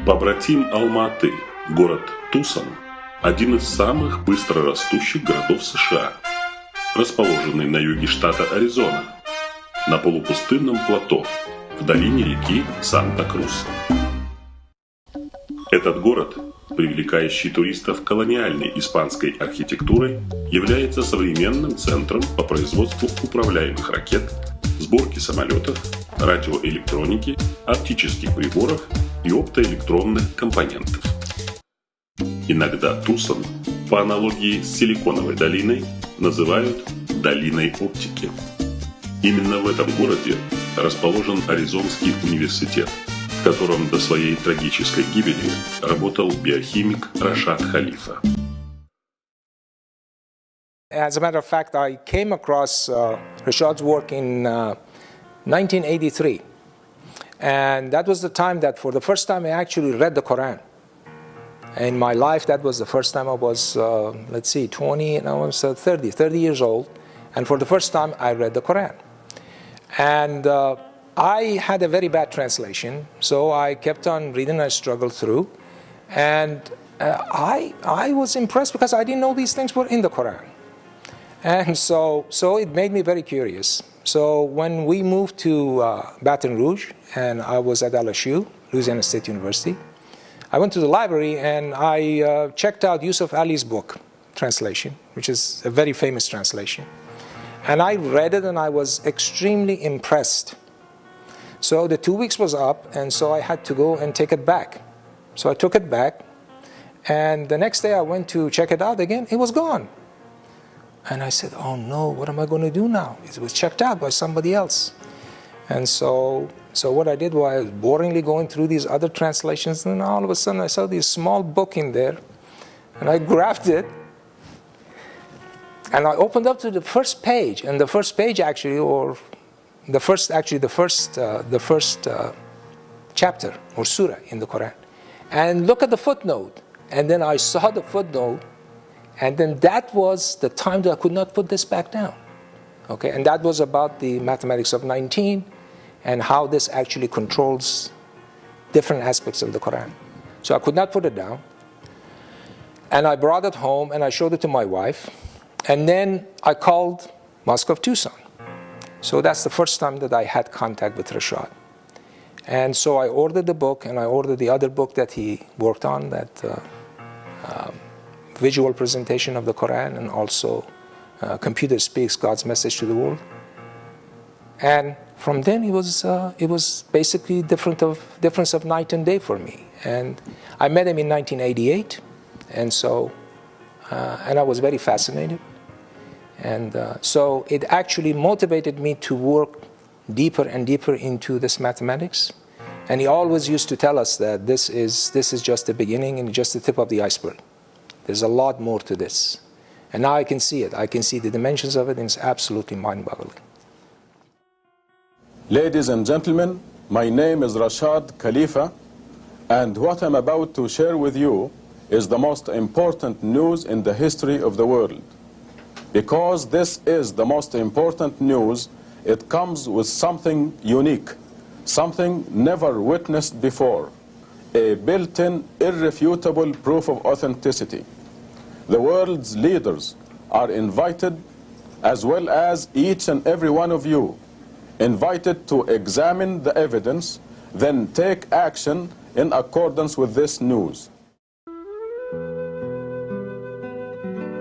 Побратим Алма-Аты, город Тусон, один из самых быстро растущих городов США, расположенный на юге штата Аризона, на полупустынном плато, в долине реки Санта-Крус. Этот город, привлекающий туристов колониальной испанской архитектурой, является современным центром по производству управляемых ракет, сборке самолетов, радиоэлектроники, оптических приборов и оптоэлектронных компонентов. Иногда Тусон, по аналогии с Силиконовой долиной, называют долиной оптики. Именно в этом городе расположен Аризонский университет, в котором до своей трагической гибели работал биохимик Рашад Халифа. As a matter of fact, I came across Rashad's work in 1983. And that was the time that for the first time I actually read the Quran. In my life, that was the first time I was, 20, and I was 30 years old. And for the first time, I read the Quran. And I had a very bad translation, so I kept on reading, I struggled through. And I was impressed because I didn't know these things were in the Quran. And so it made me very curious. So when we moved to Baton Rouge, and I was at LSU, Louisiana State University, I went to the library and I checked out Yusuf Ali's book, translation, which is a very famous translation. And I read it and I was extremely impressed. So the 2 weeks was up, and so I had to go and take it back. So I took it back, and the next day I went to check it out again, it was gone. And I said, oh no, what am I going to do now? It was checked out by somebody else. And so what I did was boringly going through these other translations, and all of a sudden I saw this small book in there, and I grabbed it, and I opened up to the first page, and the first page actually, or the first chapter or surah in the Quran, and look at the footnote, and then I saw the footnote. And then that was the time that I could not put this back down. Okay, and that was about the mathematics of 19 and how this actually controls different aspects of the Quran. So I could not put it down. And I brought it home and I showed it to my wife. And then I called Mosque of Tucson. So that's the first time that I had contact with Rashad. And so I ordered the book, and I ordered the other book that he worked on, that visual presentation of the Quran, and also Computer Speaks God's Message to the World. And from then it was basically difference of night and day for me. And I met him in 1988, and I was very fascinated. And so it actually motivated me to work deeper and deeper into this mathematics. And he always used to tell us that this is just the beginning and just the tip of the iceberg. There's a lot more to this. And now I can see it. I can see the dimensions of it, and it's absolutely mind-boggling. Ladies and gentlemen, my name is Rashad Khalifa, and what I'm about to share with you is the most important news in the history of the world. Because this is the most important news, it comes with something unique, something never witnessed before, a built-in, irrefutable proof of authenticity. The world's leaders are invited, as well as each and every one of you, invited to examine the evidence, then take action in accordance with this news.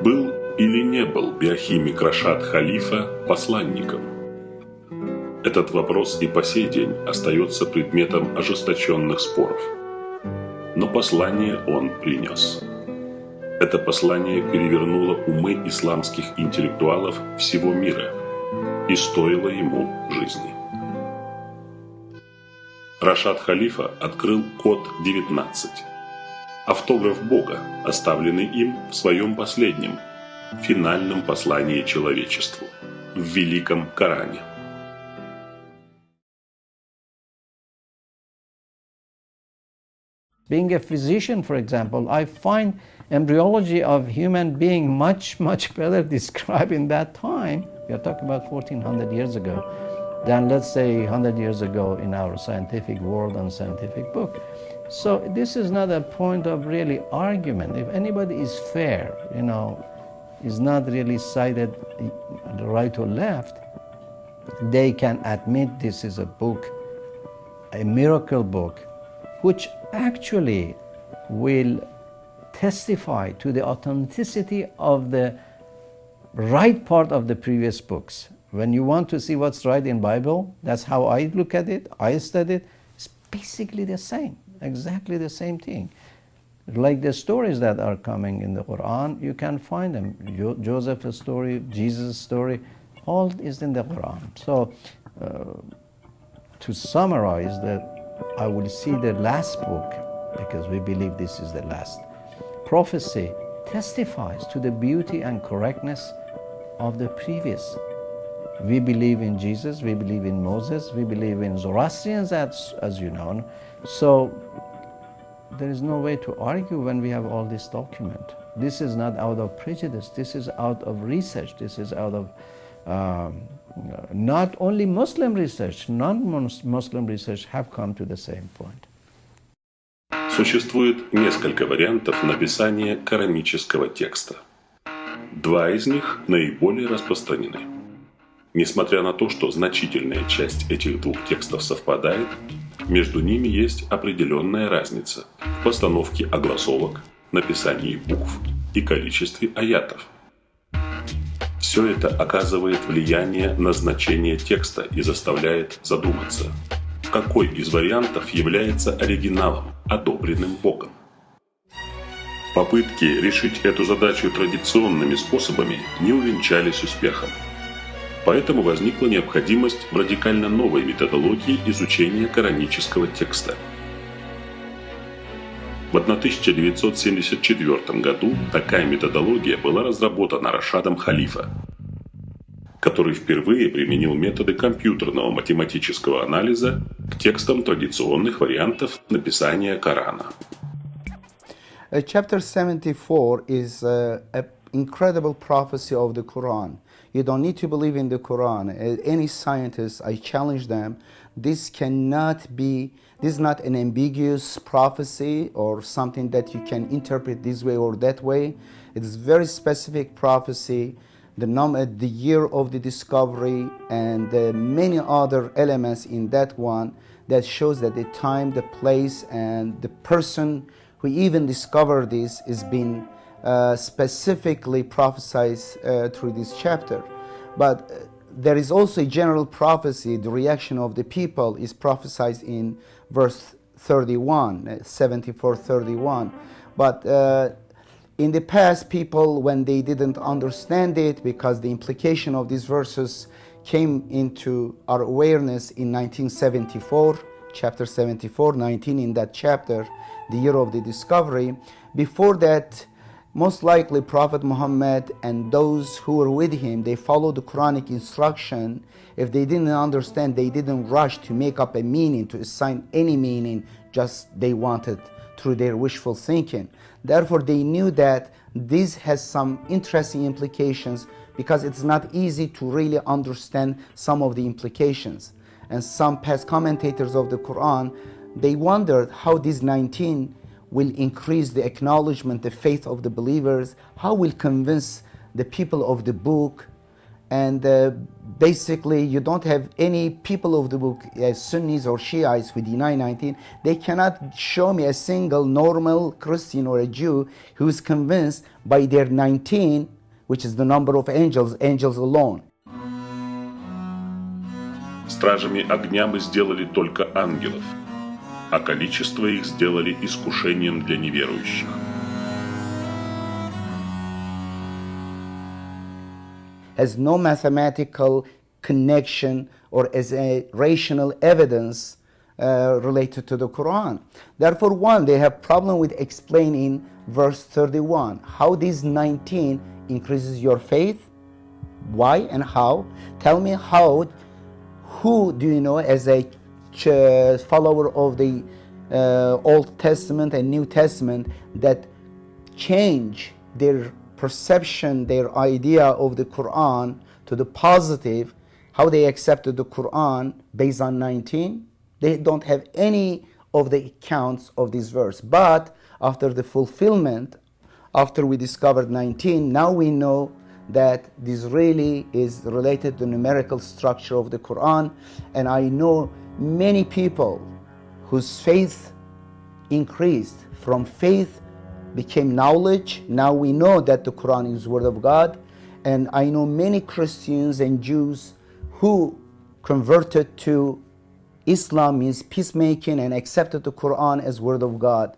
Был или не был биохимик Рашад Халифа посланником? Этот вопрос и по сей день остается предметом ожесточенных споров. Но послание он принес. Это послание перевернуло умы исламских интеллектуалов всего мира и стоило ему жизни. Рашад Халифа открыл код 19, автограф Бога, оставленный им в своем последнем, финальном послании человечеству, в Великом Коране. Being a physician, for example, I find embryology of human being much, much better described in that time. We are talking about 1400 years ago than, let's say, 100 years ago in our scientific world and scientific book. So this is not a point of really argument. If anybody is fair, is not really sided right or left, they can admit this is a book, a miracle book, which actually will testify to the authenticity of the right part of the previous books. When you want to see what's right in Bible, that's how I look at it, I study it, it's basically the same, exactly the same thing. Like the stories that are coming in the Quran, you can find them. Joseph's story, Jesus' story, all is in the Quran. So to summarize that, I will see the last book, because we believe this is the last. Prophecy testifies to the beauty and correctness of the previous. We believe in Jesus, we believe in Moses, we believe in Zoroastrians, as you know. So there is no way to argue when we have all this document. This is not out of prejudice, this is out of research, this is out of not only Muslim research, non-Muslim research have come to the same point. Существует несколько вариантов написания коранического текста. Два из них наиболее распространены. Несмотря на то, что значительная часть этих двух текстов совпадает, между ними есть определенная разница в постановке огласовок, написании букв и количестве аятов. Все это оказывает влияние на значение текста и заставляет задуматься, какой из вариантов является оригиналом, одобренным Богом. Попытки решить эту задачу традиционными способами не увенчались успехом. Поэтому возникла необходимость в радикально новой методологии изучения коранического текста. В 1974 году такая методология была разработана Рашадом Халифа, который впервые применил методы компьютерного математического анализа к текстам традиционных вариантов написания Корана. Chapter 74 is an incredible prophecy of the Quran. You don't need to believe in the Quran. Any scientist, I challenge them, this is not an ambiguous prophecy or something that you can interpret this way or that way. It is very specific prophecy, the year of the discovery, and many other elements in that one that shows that the time, the place, and the person who even discovered this is being specifically prophesied through this chapter. But there is also a general prophecy. The reaction of the people is prophesied in verse 31, 74:31. But in the past, people, when they didn't understand it, because the implication of these verses came into our awareness in 1974, chapter 74, 19 in that chapter, the year of the discovery. Before that, most likely Prophet Muhammad and those who were with him, they followed the Quranic instruction. If they didn't understand, they didn't rush to make up a meaning, to assign any meaning, just they wanted through their wishful thinking. Therefore, they knew that this has some interesting implications, because it's not easy to really understand some of the implications. And some past commentators of the Quran, they wondered how this 19 will increase the acknowledgement, the faith of the believers, how will convince the people of the book. And basically, you don't have any people of the book, Sunnis or Shiites, who deny 19. They cannot show me a single normal Christian or a Jew who is convinced by their 19, which is the number of angels alone. Стражами огня мы сделали только ангелов, а количество их сделали искушением для неверующих. Has no mathematical connection or as a rational evidence related to the Quran. Therefore, one, they have problem with explaining verse 31. How this 19 increases your faith? Why and how? Tell me how. Who do you know as a follower of the Old Testament and New Testament that change their perception, their idea of the Quran to the positive, how they accepted the Quran based on 19. They don't have any of the accounts of this verse. But after the fulfillment, after we discovered 19, now we know that this really is related to the numerical structure of the Quran. And I know many people whose faith increased. From faith became knowledge. Now we know that the Quran is the Word of God. And I know many Christians and Jews who converted to Islam, means peacemaking, and accepted the Quran as Word of God.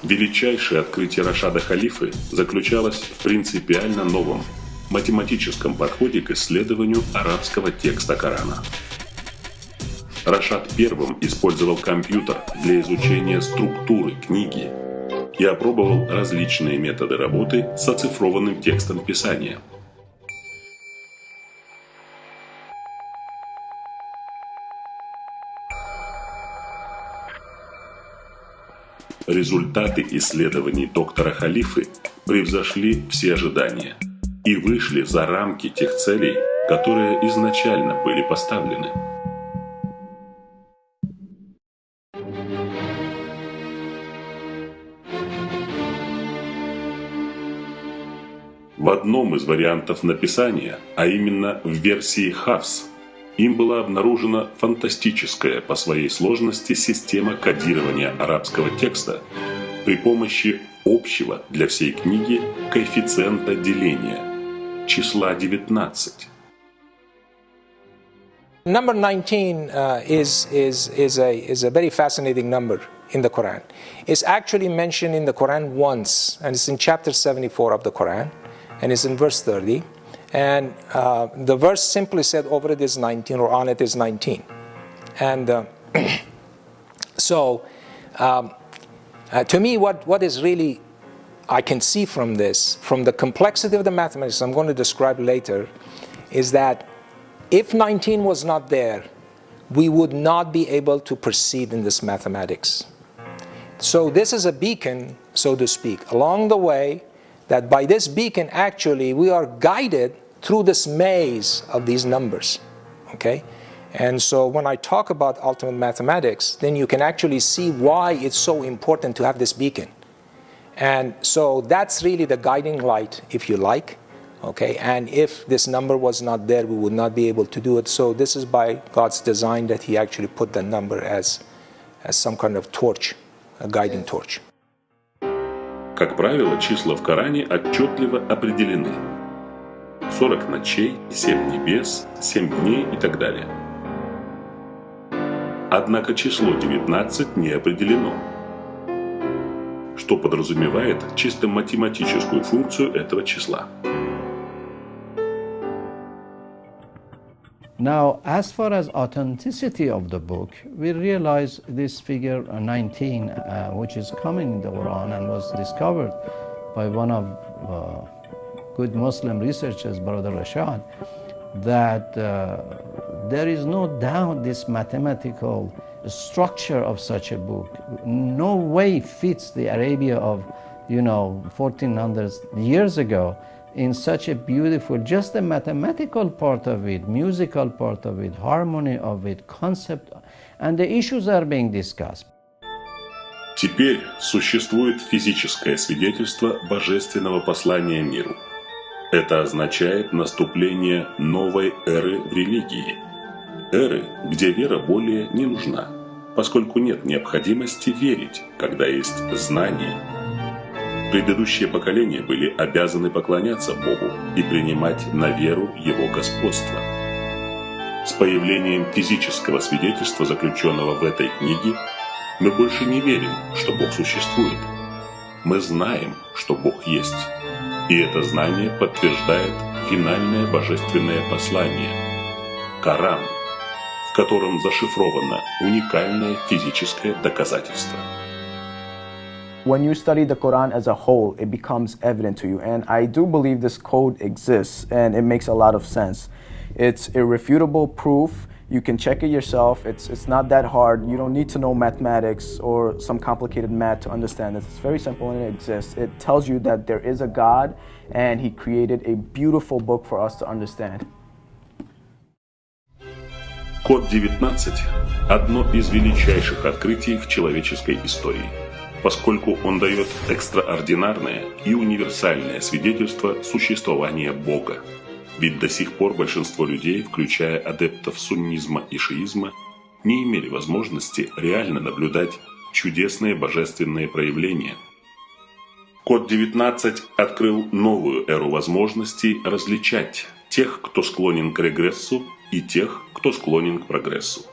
Величайшее открытие Рашада Халифы заключалось в принципиально новом математическом подходе к исследованию арабского текста Корана. Рашад первым использовал компьютер для изучения структуры книги и опробовал различные методы работы с оцифрованным текстом Писания. Результаты исследований доктора Халифы превзошли все ожидания и вышли за рамки тех целей, которые изначально были поставлены. В одном из вариантов написания, а именно в версии Хафс, им была обнаружена фантастическая по своей сложности система кодирования арабского текста при помощи общего для всей книги коэффициента деления, числа 19. Number 19 is a very fascinating number in the Quran. It's actually mentioned in the Quran once, and it's in chapter 74 of the Quran, and it's in verse 30. And the verse simply said, over it is 19, or on it is 19. And to me, what is really, I can see from this, from the complexity of the mathematics I'm going to describe later, is that if 19 was not there, we would not be able to proceed in this mathematics. So this is a beacon, so to speak, along the way, that by this beacon, actually, we are guided through this maze of these numbers, okay? And so when I talk about ultimate mathematics, then you can actually see why it's so important to have this beacon. And so that's really the guiding light, if you like, okay? And if this number was not there, we would not be able to do it. So this is by God's design that He actually put the number as some kind of torch, a guiding torch. Как правило, числа в Коране отчетливо определены. 40 ночей, 7 небес, 7 дней и так далее. Однако число 19 не определено, что подразумевает чисто математическую функцию этого числа. Now, as far as authenticity of the book, we realize this figure 19, which is coming in the Quran and was discovered by one of good Muslim researchers, Brother Rashad, that there is no doubt this mathematical structure of such a book no way fits the Arabia of 1400 years ago in such a beautiful, just the mathematical part of it, musical part of it, harmony of it, concept, and the issues are being discussed. Теперь существует физическое свидетельство божественного послания миру. Это означает наступление новой эры в религии. Эры, где вера более не нужна, поскольку нет необходимости верить, когда есть знание. Предыдущие поколения были обязаны поклоняться Богу и принимать на веру Его господство. С появлением физического свидетельства, заключенного в этой книге, мы больше не верим, что Бог существует. Мы знаем, что Бог есть. И это знание подтверждает финальное божественное послание – Коран, в котором зашифровано уникальное физическое доказательство. When you study the Quran as a whole, it becomes evident to you. And I do believe this code exists, and it makes a lot of sense. It's irrefutable proof You can check it yourself. It's not that hard. You don't need to know mathematics or some complicated math to understand this. It's very simple and it exists. It tells you that there is a God and He created a beautiful book for us to understand. Код 19 – одно из величайших открытий в человеческой истории, поскольку он дает экстраординарное и универсальное свидетельство существования Бога. Ведь до сих пор большинство людей, включая адептов суннизма и шиизма, не имели возможности реально наблюдать чудесные божественные проявления. Код 19 открыл новую эру возможностей различать тех, кто склонен к регрессу, и тех, кто склонен к прогрессу.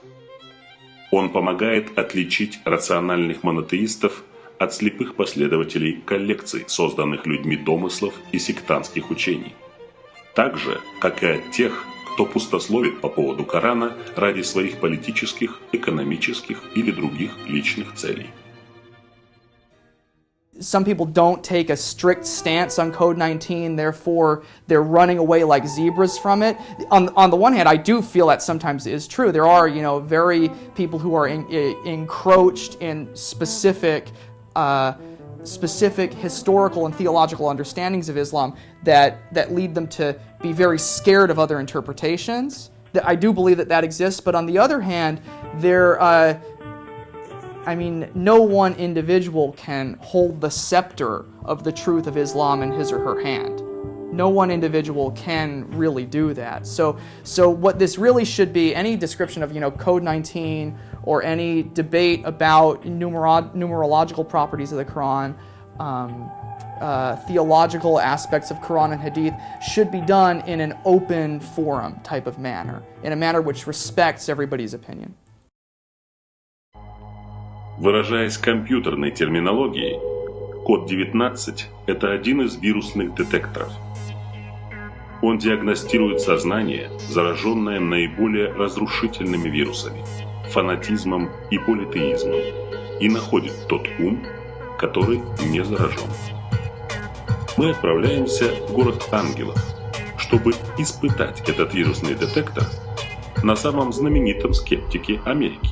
Он помогает отличить рациональных монотеистов от слепых последователей коллекций, созданных людьми домыслов и сектантских учений. Так же, как и от тех, кто пустословит по поводу Корана ради своих политических, экономических или других личных целей. Some people don't take a strict stance on Code 19, therefore they're running away like zebras from it. On the one hand, I do feel that sometimes is true. There are, very people who are encroached in specific historical and theological understandings of Islam that lead them to be very scared of other interpretations. I do believe that exists, but on the other hand, no one individual can hold the scepter of the truth of Islam in his or her hand. No one individual can really do that. So what this really should be, any description of Code 19 or any debate about numerological properties of the Quran, theological aspects of Quran and Hadith, should be done in an open forum type of manner, in a manner which respects everybody's opinion. Выражаясь компьютерной терминологией, код 19 – это один из вирусных детекторов. Он диагностирует сознание, зараженное наиболее разрушительными вирусами – фанатизмом и политеизмом, и находит тот ум, который не заражен. Мы отправляемся в город ангелов, чтобы испытать этот вирусный детектор на самом знаменитом скептике Америки.